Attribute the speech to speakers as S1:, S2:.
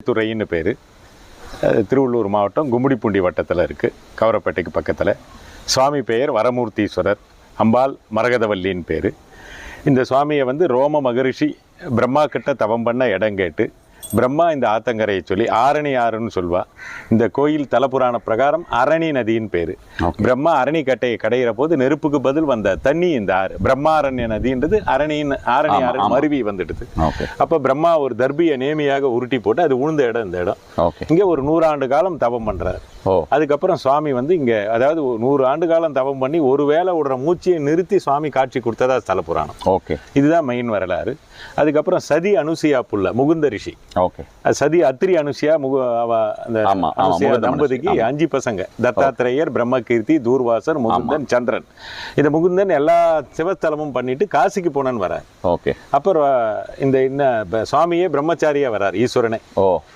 S1: துறைன்னு பேர். திருவள்ளூர் மாவட்டம் கும்மிடிப்பூண்டி வட்டத்தில் இருக்குது, கவரப்பேட்டைக்கு பக்கத்தில். சுவாமி பெயர் வரமூர்த்தீஸ்வரர், அம்பாள் மரகதவல்லின்னு பேர். இந்த சுவாமியை ரோம மகரிஷி பிரம்மா கிட்ட தவம் பண்ண இடம் கேட்டு பிரம்மா இந்த ஆத்தங்கரையை சொல்லி ஆரணி ஆறுன்னு சொல்வா. இந்த கோயில் தலபுராண பிரகாரம் அரணி நதியின் பேர். பிரம்மா அரணி கட்டையை கடையிற போது நெருப்புக்கு பதில் வந்த தண்ணி இந்த ஆறு பிரம்மாரண்ய நதின்றது ஆரணி ஆறு மருவி வந்துடுது. அப்ப பிரம்மா ஒரு தர்பியை நேமியாக உருட்டி போட்டு அது உழுந்த இடம் இந்த இடம். இங்க ஒரு 100 ஆண்டு காலம் தவம் பண்றாரு. அதுக்கப்புறம் சுவாமி இங்க, அதாவது 100 ஆண்டு காலம் தவம் பண்ணி ஒரு வேளை விடுற மூச்சியை நிறுத்தி சுவாமி காட்சி கொடுத்ததா ஸ்தல புராணம். இதுதான் மெயின் வரலாறு. அதுக்கப்புறம் சதி அனுசியா புள்ள முகுந்த ரிஷி. சதி அத்திரி அனுசியா தம்பதிக்கு 5 பசங்க, தத்தாத்திரேயர், பிரம்மகீர்த்தி, தூர்வாசர், முகுந்தன், சந்திரன். இந்த முகுந்தன் எல்லா சிவஸ்தலமும் பண்ணிட்டு காசிக்கு போனன்னு வர்றார். அப்புறம் இந்த சுவாமியே பிரம்மச்சாரியா வர்றார், ஈஸ்வரனே.